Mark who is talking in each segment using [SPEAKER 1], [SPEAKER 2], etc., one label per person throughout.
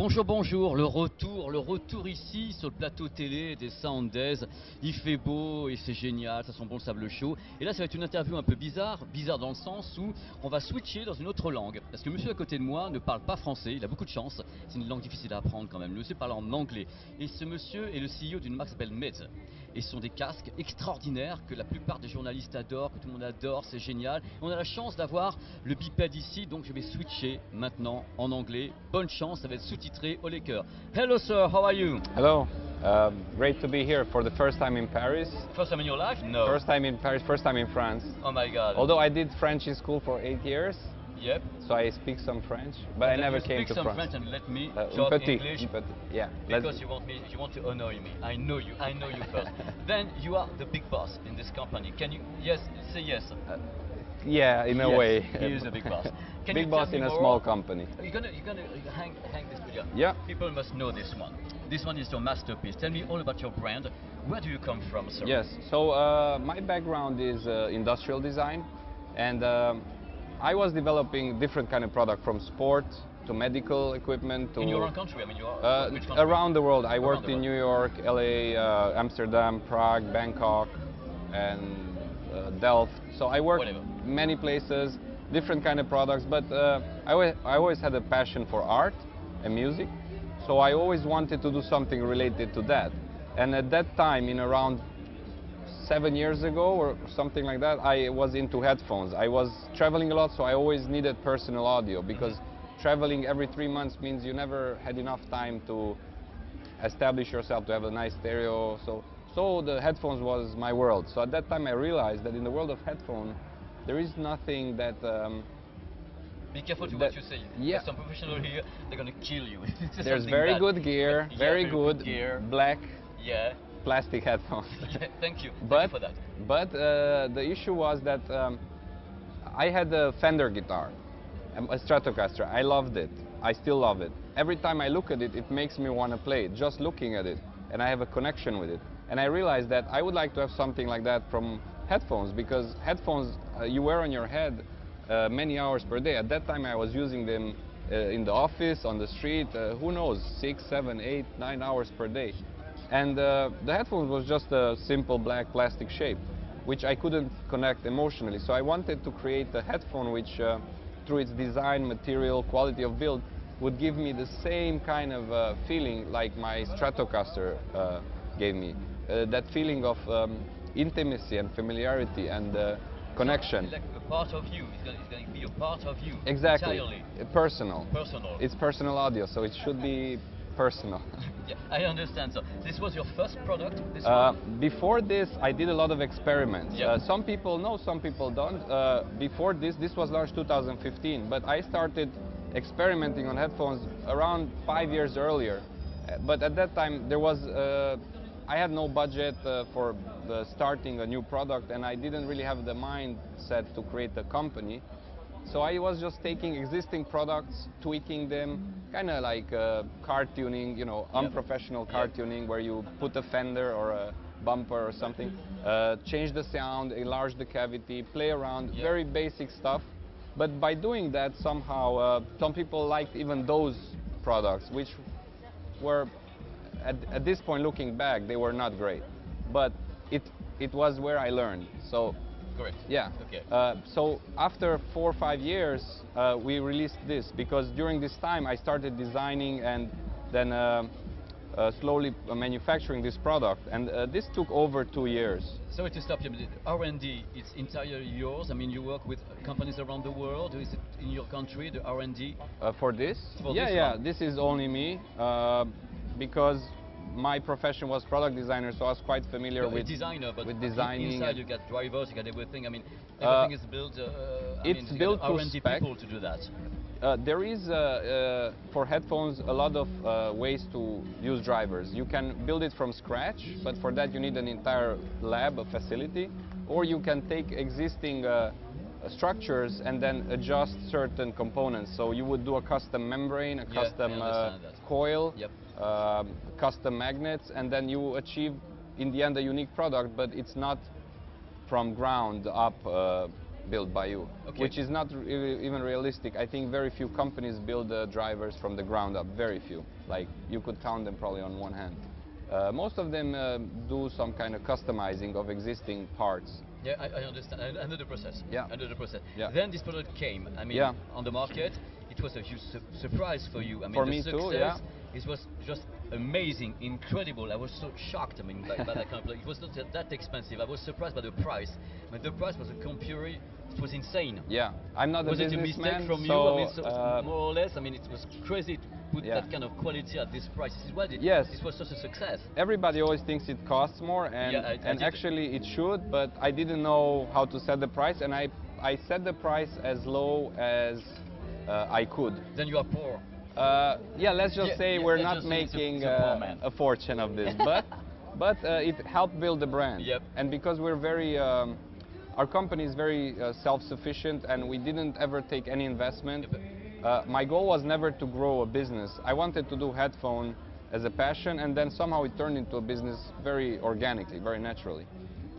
[SPEAKER 1] Bonjour, bonjour, le retour ici sur le plateau télé des Sounddays. Il fait beau et c'est génial, ça sent bon le sable chaud. Et là, ça va être une interview un peu bizarre dans le sens où on va switcher dans une autre langue. Parce que monsieur à côté de moi ne parle pas français, il a beaucoup de chance. C'est une langue difficile à apprendre quand même. Le monsieur parle en anglais. Et ce monsieur est le CEO d'une marque qui s'appelle Meze. Et ce sont des casques extraordinaires que la plupart des journalistes adorent, que tout le monde adore, c'est génial. Et on a la chance d'avoir le bipède ici, donc je vais switcher maintenant en anglais. Bonne chance, ça va être sous-titré au cœur. Hello sir, how are you?
[SPEAKER 2] Hello, great to be here for the first time in Paris.
[SPEAKER 1] First time in your life? No.
[SPEAKER 2] First time in Paris, first time in France.
[SPEAKER 1] Oh my god.
[SPEAKER 2] Although I did French in school for 8 years.
[SPEAKER 1] Yep.
[SPEAKER 2] So I speak some French, but I never came to France.
[SPEAKER 1] Speak some French and let me
[SPEAKER 2] un
[SPEAKER 1] talk
[SPEAKER 2] petit,
[SPEAKER 1] English.
[SPEAKER 2] Yeah.
[SPEAKER 1] Because you want to annoy me. I know you first. Then you are the big boss in this company. Can you, yes, say yes.
[SPEAKER 2] Yeah, in a
[SPEAKER 1] yes,
[SPEAKER 2] way.
[SPEAKER 1] He is a big boss. Can
[SPEAKER 2] big
[SPEAKER 1] you
[SPEAKER 2] boss
[SPEAKER 1] tell
[SPEAKER 2] in
[SPEAKER 1] me
[SPEAKER 2] a
[SPEAKER 1] more?
[SPEAKER 2] small company.
[SPEAKER 1] You're gonna hang this video.
[SPEAKER 2] Yeah.
[SPEAKER 1] People must know this one. This one is your masterpiece. Tell me all about your brand. Where do you come from, sir?
[SPEAKER 2] Yes. So my background is industrial design, and I was developing different kind of product from sport to medical equipment to
[SPEAKER 1] in your own country. I mean, you are which country?
[SPEAKER 2] Around the world. I worked in
[SPEAKER 1] world.
[SPEAKER 2] New York, LA, Amsterdam, Prague, Bangkok, and Delft. So I worked many places, different kind of products. But I always had a passion for art and music. So I always wanted to do something related to that. And at that time, in around 7 years ago or something like that, I was into headphones. I was traveling a lot, so I always needed personal audio because traveling every 3 months means you never had enough time to establish yourself, to have a nice stereo. So the headphones was my world. So at that time I realized that in the world of headphone, there is nothing that...
[SPEAKER 1] Be careful to what you say.
[SPEAKER 2] Yeah.
[SPEAKER 1] There's some professional here, they're going to kill you.
[SPEAKER 2] There's very good gear,
[SPEAKER 1] yeah,
[SPEAKER 2] very good
[SPEAKER 1] gear.
[SPEAKER 2] Black
[SPEAKER 1] yeah.
[SPEAKER 2] plastic headphones.
[SPEAKER 1] Thank you.
[SPEAKER 2] But,
[SPEAKER 1] Thank you for that.
[SPEAKER 2] But the issue was that I had a Fender guitar, a Stratocaster. I loved it. I still love it. Every time I look at it, it makes me want to play it, just looking at it. And I have a connection with it. And I realized that I would like to have something like that from headphones, because headphones you wear on your head many hours per day. At that time I was using them in the office, on the street, who knows, 6, 7, 8, 9 hours per day. And the headphones was just a simple black plastic shape, which I couldn't connect emotionally. So I wanted to create a headphone which, through its design, material, quality of build, would give me the same kind of feeling like my Stratocaster gave me. That feeling of intimacy and familiarity and connection.
[SPEAKER 1] Like a part of you. It's going to be a part of you.
[SPEAKER 2] Exactly.
[SPEAKER 1] Entirely.
[SPEAKER 2] Personal.
[SPEAKER 1] Personal.
[SPEAKER 2] It's personal audio, so it should be personal.
[SPEAKER 1] Yeah, I understand. So this was your first product? This one?
[SPEAKER 2] Before this, I did a lot of experiments.
[SPEAKER 1] Yeah.
[SPEAKER 2] Some people know, some people don't. Before this was launched 2015, but I started experimenting on headphones around 5 years earlier. But at that time, there was I had no budget for starting a new product, and I didn't really have the mindset to create a company. So I was just taking existing products, tweaking them, kind of like car tuning, you know, unprofessional car tuning, where you put a fender or a bumper or something, change the sound, enlarge the cavity, play around, very basic stuff. But by doing that, somehow some people liked even those products, which were, at this point looking back, they were not great. But it was where I learned. So.
[SPEAKER 1] Correct.
[SPEAKER 2] Yeah.
[SPEAKER 1] Okay.
[SPEAKER 2] So after 4 or 5 years, we released this, because during this time I started designing and then slowly manufacturing this product, and this took over 2 years.
[SPEAKER 1] Sorry to stop you, but R&D, it's entirely yours? I mean, you work with companies around the world, or is it in your country, the R&D?
[SPEAKER 2] For this?
[SPEAKER 1] For
[SPEAKER 2] yeah,
[SPEAKER 1] this
[SPEAKER 2] yeah,
[SPEAKER 1] one?
[SPEAKER 2] this is only me, because my profession was product designer, so I was quite familiar with
[SPEAKER 1] designer, but
[SPEAKER 2] with designing.
[SPEAKER 1] Inside you got drivers, you got everything. I mean, everything is built.
[SPEAKER 2] It's built to
[SPEAKER 1] R&D
[SPEAKER 2] spec.
[SPEAKER 1] people to do that.
[SPEAKER 2] There is, for headphones, a lot of ways to use drivers. You can build it from scratch, but for that you need an entire lab, a facility, or you can take existing structures and then adjust certain components. So you would do a custom membrane, a custom coil, custom magnets, and then you achieve in the end a unique product, but it's not from ground up built by you,
[SPEAKER 1] Okay.
[SPEAKER 2] which is not even realistic. I think very few companies build drivers from the ground up, very few. Like you could count them probably on one hand. Most of them do some kind of customizing of existing parts.
[SPEAKER 1] Yeah, I understand. I know the process.
[SPEAKER 2] Yeah.
[SPEAKER 1] I know the process.
[SPEAKER 2] Yeah.
[SPEAKER 1] Then this product came. I mean,
[SPEAKER 2] Yeah.
[SPEAKER 1] on the market, it was a huge surprise for you. I mean,
[SPEAKER 2] For
[SPEAKER 1] the
[SPEAKER 2] me
[SPEAKER 1] success,
[SPEAKER 2] too, yeah.
[SPEAKER 1] it was just amazing, incredible. I was so shocked. I mean, by that kind of product. It was not that expensive. I was surprised by the price. But the price was a computer. It was insane.
[SPEAKER 2] Yeah, I'm not
[SPEAKER 1] Was
[SPEAKER 2] a
[SPEAKER 1] it a
[SPEAKER 2] businessman,
[SPEAKER 1] mistake from
[SPEAKER 2] so
[SPEAKER 1] you? I mean, so more or less. I mean, it was crazy to put
[SPEAKER 2] Yeah.
[SPEAKER 1] that kind of quality at this price. This is why
[SPEAKER 2] Yes.
[SPEAKER 1] it was such a success.
[SPEAKER 2] everybody always thinks it costs more, and,
[SPEAKER 1] Yeah, I did.
[SPEAKER 2] actually it should, but I didn't know how to set the price, and I set the price as low as I could.
[SPEAKER 1] Then you are poor.
[SPEAKER 2] Yeah, let's just
[SPEAKER 1] Yeah,
[SPEAKER 2] say
[SPEAKER 1] yeah,
[SPEAKER 2] we're
[SPEAKER 1] let's
[SPEAKER 2] not
[SPEAKER 1] just say it's
[SPEAKER 2] making
[SPEAKER 1] a poor man.
[SPEAKER 2] a fortune of this, but it helped build the brand.
[SPEAKER 1] Yep.
[SPEAKER 2] And because we're very, our company is very self-sufficient, and we didn't ever take any investment. My goal was never to grow a business. I wanted to do headphone as a passion, and then somehow it turned into a business very organically, very naturally.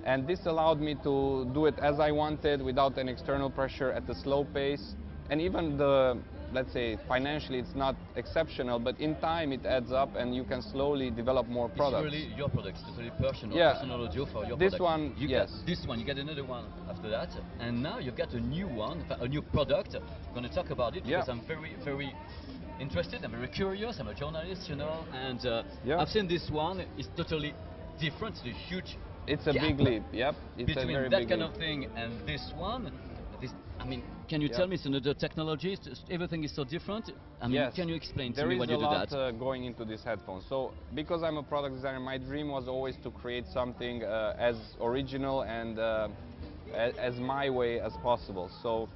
[SPEAKER 2] And this allowed me to do it as I wanted, without an external pressure, at a slow pace. And even let's say financially it's not exceptional, but in time it adds up, and you can slowly develop more products.
[SPEAKER 1] It's really your product. It's totally personal,
[SPEAKER 2] Yeah.
[SPEAKER 1] personal audio for your
[SPEAKER 2] This
[SPEAKER 1] product.
[SPEAKER 2] one,
[SPEAKER 1] You
[SPEAKER 2] yes.
[SPEAKER 1] got this one, you get another one after that, and now you've got a new one, a new product. I'm going to talk about it because
[SPEAKER 2] Yeah.
[SPEAKER 1] I'm very, very interested. I'm very curious. I'm a journalist, you know, and
[SPEAKER 2] Yeah.
[SPEAKER 1] I've seen this one. It's totally different. It's a huge
[SPEAKER 2] It's a
[SPEAKER 1] gap
[SPEAKER 2] big leap, yep. It's a
[SPEAKER 1] between
[SPEAKER 2] very
[SPEAKER 1] that
[SPEAKER 2] big
[SPEAKER 1] kind
[SPEAKER 2] leap.
[SPEAKER 1] of thing and this one. I mean, can you
[SPEAKER 2] Yeah.
[SPEAKER 1] tell me it's another technology? Everything is so different. I mean,
[SPEAKER 2] Yes.
[SPEAKER 1] can you explain to
[SPEAKER 2] There
[SPEAKER 1] me
[SPEAKER 2] is
[SPEAKER 1] when
[SPEAKER 2] a
[SPEAKER 1] you do
[SPEAKER 2] lot
[SPEAKER 1] that?
[SPEAKER 2] going into this headphone. So because I'm a product designer, my dream was always to create something as original and as my way as possible. So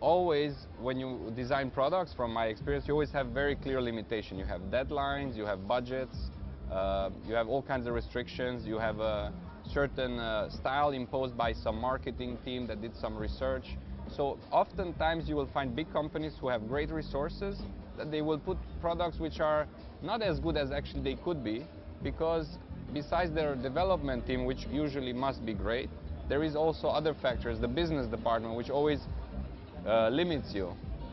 [SPEAKER 2] always when you design products, from my experience, you always have very clear limitation. You have deadlines, you have budgets, you have all kinds of restrictions, you have a certain style imposed by some marketing team that did some research. So oftentimes you will find big companies who have great resources, that they will put products which are not as good as actually they could be, because besides their development team, which usually must be great, there is also other factors, the business department, which always limits you.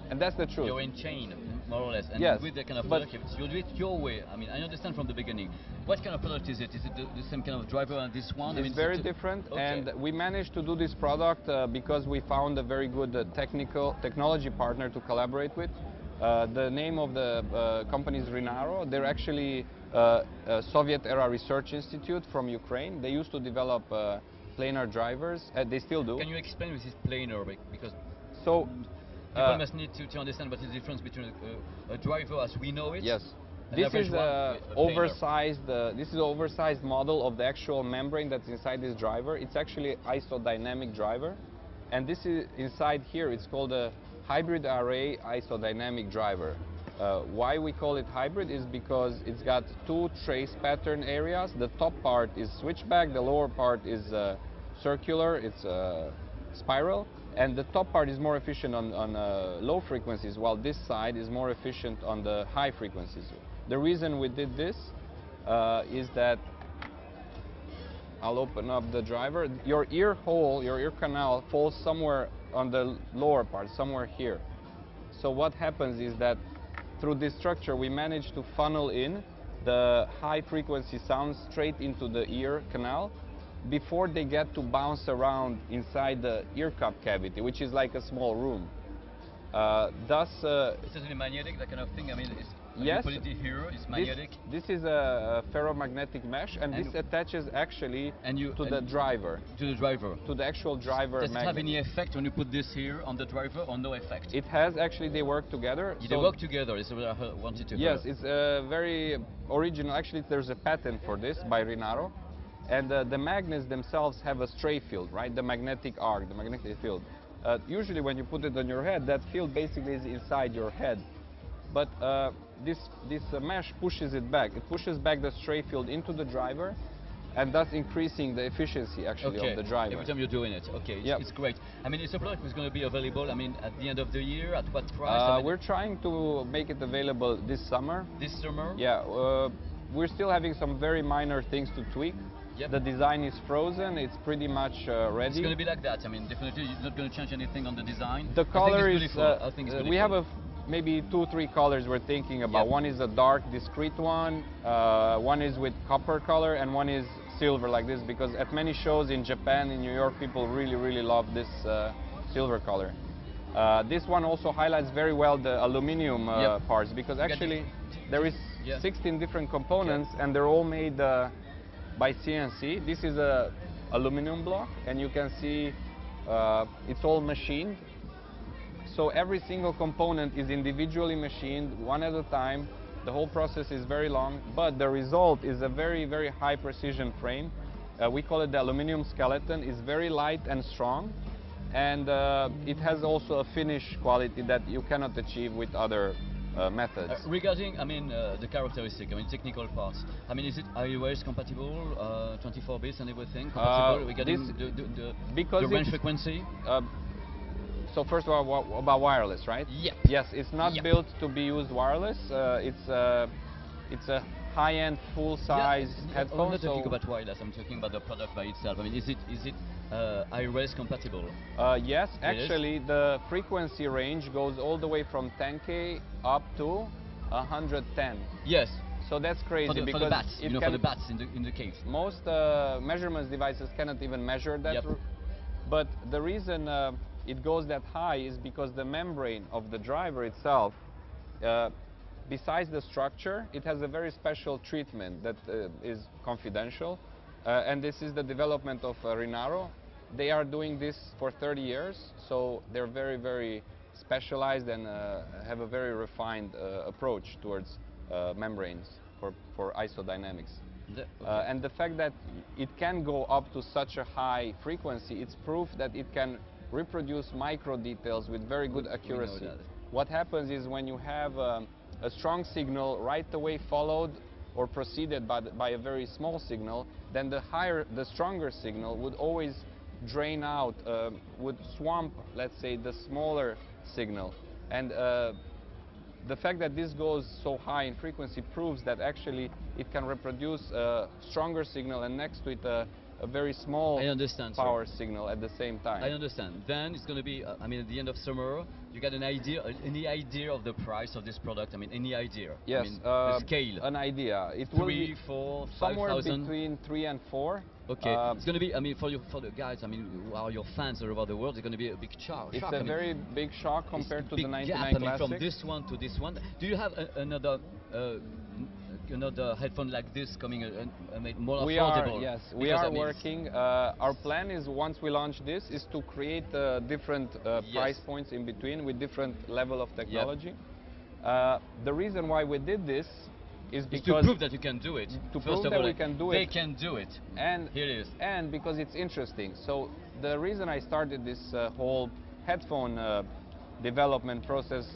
[SPEAKER 2] And that's the truth.
[SPEAKER 1] You're in chain, more or less. And
[SPEAKER 2] Yes,
[SPEAKER 1] with that kind of
[SPEAKER 2] but-
[SPEAKER 1] product, if you do it your way. I mean, I understand from the beginning. What kind of product is it? Is it the same kind of driver as this one? I mean,
[SPEAKER 2] It's
[SPEAKER 1] is
[SPEAKER 2] very
[SPEAKER 1] it
[SPEAKER 2] different,
[SPEAKER 1] Okay.
[SPEAKER 2] and we managed to do this product because we found a very good technology partner to collaborate with. The name of the company is Rinaro. They're actually a Soviet-era research institute from Ukraine. They used to develop planar drivers. They still do.
[SPEAKER 1] Can you explain with this planar? Because
[SPEAKER 2] So,
[SPEAKER 1] people must need to understand what is the difference between a driver as we know it.
[SPEAKER 2] yes.
[SPEAKER 1] an
[SPEAKER 2] This
[SPEAKER 1] average
[SPEAKER 2] is
[SPEAKER 1] one,
[SPEAKER 2] a
[SPEAKER 1] a planar.
[SPEAKER 2] oversized. This is an oversized model of the actual membrane that's inside this driver. It's actually isodynamic driver, and this is inside here. It's called a hybrid array isodynamic driver. Why we call it hybrid is because it's got two trace pattern areas. The top part is switchback. The lower part is circular. It's spiral. And the top part is more efficient on low frequencies, while this side is more efficient on the high frequencies. The reason we did this is that, I'll open up the driver. Your ear hole, your ear canal falls somewhere on the lower part, somewhere here. So what happens is that through this structure we manage to funnel in the high frequency sounds straight into the ear canal before they get to bounce around inside the ear cup cavity, which is like a small room. Thus,
[SPEAKER 1] It's totally magnetic, that kind of thing. I mean, when
[SPEAKER 2] yes,
[SPEAKER 1] you put it here, it's magnetic.
[SPEAKER 2] This is a ferromagnetic mesh, and this attaches actually to the driver,
[SPEAKER 1] To the driver.
[SPEAKER 2] to the actual driver
[SPEAKER 1] Does it have
[SPEAKER 2] magnet.
[SPEAKER 1] any effect when you put this here on the driver, or no effect?
[SPEAKER 2] It has actually, they work together.
[SPEAKER 1] They work together. Is what I wanted to
[SPEAKER 2] Yes,
[SPEAKER 1] hear.
[SPEAKER 2] it's very original. Actually, there's a patent for this by Rinaro. And the magnets themselves have a stray field, right? The magnetic arc, the magnetic field. Usually when you put it on your head, that field basically is inside your head. But this mesh pushes it back. It pushes back the stray field into the driver, and thus increasing the efficiency actually of the driver.
[SPEAKER 1] Every time you're doing it. Okay,
[SPEAKER 2] Yep.
[SPEAKER 1] it's great. I mean, it's a product that's going to be available, I mean, at the end of the year, at what price? I mean,
[SPEAKER 2] We're trying to make it available this summer.
[SPEAKER 1] this summer?
[SPEAKER 2] Yeah, we're still having some very minor things to tweak.
[SPEAKER 1] Yep.
[SPEAKER 2] The design is frozen. It's pretty much ready.
[SPEAKER 1] It's going to be like that. I mean, definitely you're not going to change anything on the design.
[SPEAKER 2] The color is.
[SPEAKER 1] I think it's beautiful.
[SPEAKER 2] We have maybe 2-3 colors we're thinking about.
[SPEAKER 1] Yep.
[SPEAKER 2] One is a dark, discreet one. One is with copper color, and one is silver like this. Because at many shows in Japan, in New York, people really love this silver color. This one also highlights very well the aluminum
[SPEAKER 1] Yep.
[SPEAKER 2] parts, because actually there is 16 different components, and they're all made by CNC. This is a aluminum block, and you can see it's all machined. So every single component is individually machined, one at a time. The whole process is very long, but the result is a very high precision frame. We call it the aluminum skeleton. It's very light and strong, and it has also a finish quality that you cannot achieve with other methods.
[SPEAKER 1] Regarding, I mean, the characteristic, I mean, technical parts. I mean, is it iOS compatible, 24 bits and everything compatible regarding the range frequency?
[SPEAKER 2] So first of all, about wireless, right?
[SPEAKER 1] Yep.
[SPEAKER 2] Yes, it's not built to be used wireless. It's a high-end, full-size headphone.
[SPEAKER 1] I'm not talking about wireless. I'm talking about the product by itself. I mean, is it iOS compatible?
[SPEAKER 2] Yes, actually, the frequency range goes all the way from 10K up to 110.
[SPEAKER 1] Yes.
[SPEAKER 2] So that's crazy
[SPEAKER 1] for the bats, you know, for the bats in the cave.
[SPEAKER 2] Most measurements devices cannot even measure that. But the reason it goes that high is because the membrane of the driver itself, besides the structure, it has a very special treatment that is confidential. And this is the development of Rinaro. They are doing this for 30 years, so they're very specialized and have a very refined approach towards membranes for isodynamics. And the fact that it can go up to such a high frequency, it's proof that it can reproduce micro details with very good accuracy. What happens is when you have a strong signal right away followed or preceded by a very small signal, then the stronger signal would always drain out, would swamp, let's say, the smaller signal. And the fact that this goes so high in frequency proves that actually it can reproduce a stronger signal and next to it a very small power signal at the same time.
[SPEAKER 1] I understand. Then it's going to be, I mean, at the end of summer, you got any idea of the price of this product? I mean, any idea?
[SPEAKER 2] Yes,
[SPEAKER 1] I mean, the scale.
[SPEAKER 2] An idea. It
[SPEAKER 1] 3, 4, 5,000?
[SPEAKER 2] Somewhere between 3 and 4.
[SPEAKER 1] Okay, it's going to be, I mean, for the guys, I mean, who are your fans all over the world, it's going to be a big shock.
[SPEAKER 2] It's a very big shock compared to the 99
[SPEAKER 1] gap,
[SPEAKER 2] Classic.
[SPEAKER 1] I mean, from this one to this one. Do you have another headphone like this coming more affordable?
[SPEAKER 2] Yes, we are working. Our plan is, once we launch this, is to create different price points in between with different level of technology. The reason why we did this is because
[SPEAKER 1] to prove that you can do it.
[SPEAKER 2] To prove that we can do it.
[SPEAKER 1] They can do it.
[SPEAKER 2] And
[SPEAKER 1] here it is.
[SPEAKER 2] And because it's interesting. So the reason I started this whole headphone development process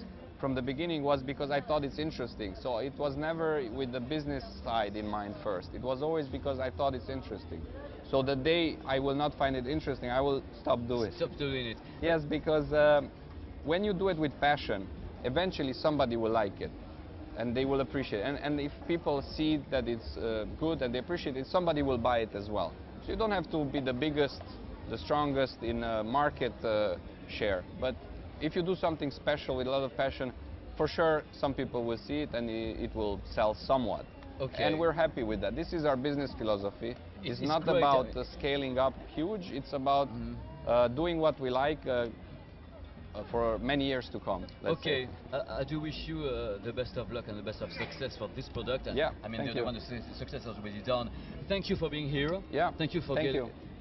[SPEAKER 2] from the beginning was because I thought it's interesting. So it was never with the business side in mind first. It was always because I thought it's interesting. So the day I will not find it interesting, I will stop doing it.
[SPEAKER 1] Stop doing it.
[SPEAKER 2] Yes, because when you do it with passion, eventually somebody will like it and they will appreciate it. And if people see that it's good and they appreciate it, somebody will buy it as well. So you don't have to be the biggest, the strongest in market share. But if you do something special with a lot of passion, for sure some people will see it and it will sell somewhat.
[SPEAKER 1] Okay.
[SPEAKER 2] And we're happy with that. This is our business philosophy. It's not about scaling up huge. It's about doing what we like for many years to come.
[SPEAKER 1] Okay, I do wish you the best of luck and the best of success for this product. And
[SPEAKER 2] yeah,
[SPEAKER 1] I mean, the success has already done. Thank you for being here.
[SPEAKER 2] Yeah.
[SPEAKER 1] Thank you for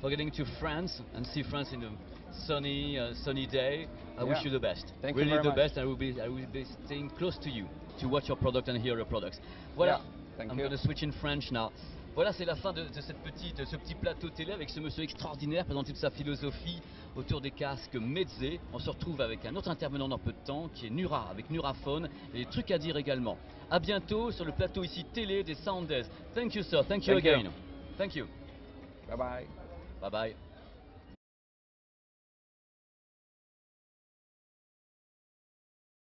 [SPEAKER 1] getting to France and see France in a sunny day. I wish you the best.
[SPEAKER 2] Thank
[SPEAKER 1] really
[SPEAKER 2] you very
[SPEAKER 1] the
[SPEAKER 2] much.
[SPEAKER 1] best. I will be staying close to you to watch your product and hear your products. Voilà. I'm going to switch in French now. Voilà, c'est la fin de ce petit plateau télé avec ce monsieur extraordinaire présentant toute sa philosophie autour des casques Meze. On se retrouve avec un autre intervenant dans peu de temps qui est Nura, avec Nuraphone, et des trucs à dire également. À bientôt sur le plateau ici télé des Soundez. Thank you sir, thank you again. Thank you.
[SPEAKER 2] Bye bye.
[SPEAKER 1] Bye bye.